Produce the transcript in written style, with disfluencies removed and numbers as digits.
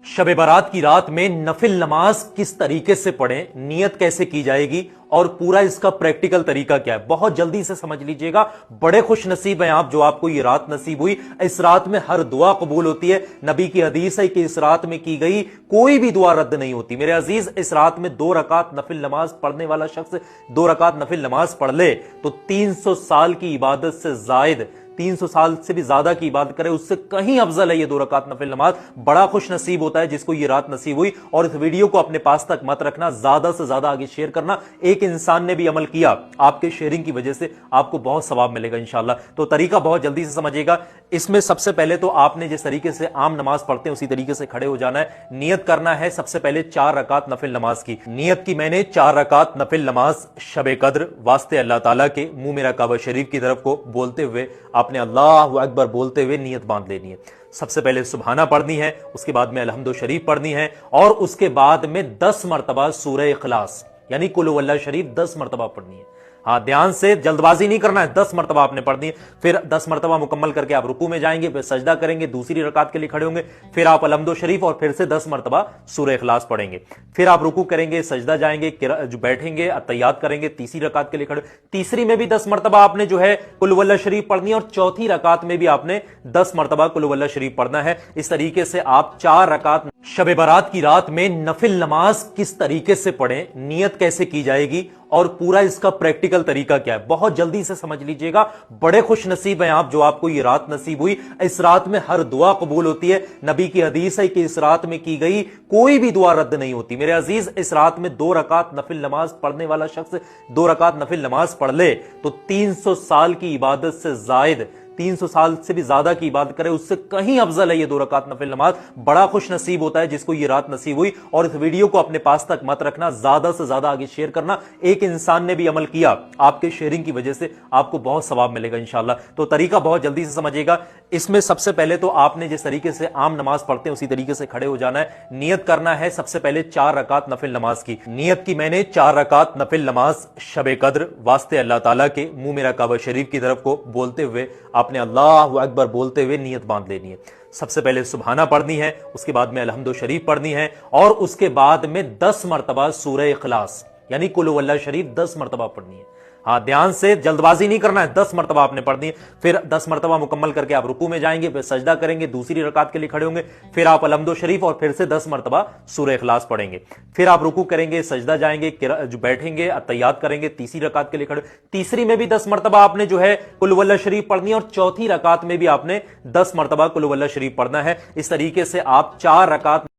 शब बारात की रात में नफिल नमाज किस तरीके से पढ़ें, नियत कैसे की जाएगी और पूरा इसका प्रैक्टिकल तरीका क्या है, बहुत जल्दी से समझ लीजिएगा। बड़े खुश नसीब हैं आप जो आपको ये रात नसीब हुई। इस रात में हर दुआ कबूल होती है। नबी की हदीस है कि इस रात में की गई कोई भी दुआ रद्द नहीं होती। मेरे अजीज, इस रात में 2 रकात नफिल नमाज पढ़ने वाला शख्स 2 रकात नफिल नमाज पढ़ ले तो 300 साल की इबादत से जायद, 300 साल से भी ज्यादा की इबादत करे, उससे कहीं अफजल है ये 2 रकात नफिल नमाज। बड़ा खुश नसीब होता है जिसको ये रात नसीब हुई। और इस वीडियो को अपने पास तक मत रखना, ज्यादा से ज्यादा आगे शेयर करना। एक इंसान ने भी अमल किया, आपके शेयरिंग की वजह से आपको बहुत सवाब मिलेगा इंशाल्लाह। तो तरीका बहुत जल्दी से समझिएगा। इसमें सबसे पहले तो आपने जिस तरीके से आम नमाज पढ़ते हैं उसी तरीके से खड़े हो जाना है। नियत करना है सबसे पहले 4 रकात नफिल नमाज की। नियत की मैंने 4 रकात नफिल नमाज शब कद्र वास्ते अल्लाह ताला के, मुंह मेरा काबा शरीफ की तरफ को बोलते हुए आपने अल्लाह अकबर बोलते हुए नियत बांध लेनी है। सबसे पहले सुबहाना पढ़नी है, उसके बाद में अलहम्दु शरीफ पढ़नी है और उसके बाद में 10 मरतबा सूरह इखलास यानी कुल हुवल्लाह शरीफ 10 मरतबा पढ़नी है। हाँ, ध्यान से, जल्दबाजी नहीं करना है, 10 मरतबा आपने पढ़नी है। फिर 10 मरतबा मुकम्मल करके आप रुकू में जाएंगे, फिर सजदा करेंगे, दूसरी रकात के लिए खड़े होंगे, फिर आप अलहम्दु शरीफ और फिर से 10 मरतबा सूरह इखलास पढ़ेंगे। फिर आप रुकू करेंगे, सजदा जाएंगे, जो बैठेंगे, अत्तहियात करेंगे, तीसरी रकात के लिए खड़े। तीसरी में भी 10 मरतबा आपने जो है कुल हुवल्लाह शरीफ पढ़नी है और चौथी रकात में भी आपने 10 मरतबा कुल हुवल्लाह शरीफ पढ़ना है। इस तरीके से आप 4 रकात शब बारात की रात में नफिल नमाज किस तरीके से पढ़ें, नियत कैसे की जाएगी और पूरा इसका प्रैक्टिकल तरीका क्या है, बहुत जल्दी से समझ लीजिएगा। बड़े खुश नसीब हैं आप जो आपको ये रात नसीब हुई। इस रात में हर दुआ कबूल होती है। नबी की हदीस है कि इस रात में की गई कोई भी दुआ रद्द नहीं होती। मेरे अजीज, इस रात में 2 रकात नफिल नमाज पढ़ने वाला शख्स 2 रकात नफिल नमाज पढ़ ले तो 300 साल की इबादत से जायद, 300 साल से भी ज्यादा की इबादत करे, उससे कहीं अफजल है ये 2 रकात नफिल नमाज। बड़ा खुश नसीब होता है जिसको ये रात नसीब हुई। और इस वीडियो को अपने पास तक मत रखना, ज्यादा से ज्यादा आगे शेयर करना। एक इंसान ने भी अमल किया, आपके शेयरिंग की वजह से आपको बहुत सवाब मिलेगा इंशाल्लाह। तो तरीका बहुत जल्दी से समझिएगा। इसमें सबसे पहले तो आपने जिस तरीके से आम नमाज पढ़ते हैं उसी तरीके से खड़े हो जाना है। नियत करना है सबसे पहले 4 रकात नफिल नमाज की। नियत की मैंने 4 रकात नफिल नमाज शब कद्र वास्ते अल्लाह ताला के, मुंह मेरा काबा शरीफ की तरफ को बोलते हुए आपने अल्लाह अकबर बोलते हुए नियत बांध लेनी है। सबसे पहले सुबहाना पढ़नी है, उसके बाद में अलहम्दु शरीफ पढ़नी है और उसके बाद में 10 मरतबा सूरह इखलास यानी कुल हुवल्लाह शरीफ 10 मरतबा पढ़नी है। हाँ, ध्यान से, जल्दबाजी नहीं करना है, 10 मरतबा आपने पढ़नी है। फिर 10 मरतबा मुकम्मल करके आप रुकू में जाएंगे, फिर सजदा करेंगे, दूसरी रकात के लिए खड़े होंगे, फिर आप अलहम्दु शरीफ और फिर से 10 मरतबा सूरह इखलास पढ़ेंगे। फिर आप रुकू करेंगे, सजदा जाएंगे, जो बैठेंगे, अत्तहियात करेंगे, तीसरी रकात के लिए खड़े। तीसरी में भी 10 मरतबा आपने जो है कुल हुवल्लाह शरीफ पढ़नी है और चौथी रकात में भी आपने 10 मरतबा कुल हुवल्लाह शरीफ पढ़ना है। इस तरीके से आप 4 रकात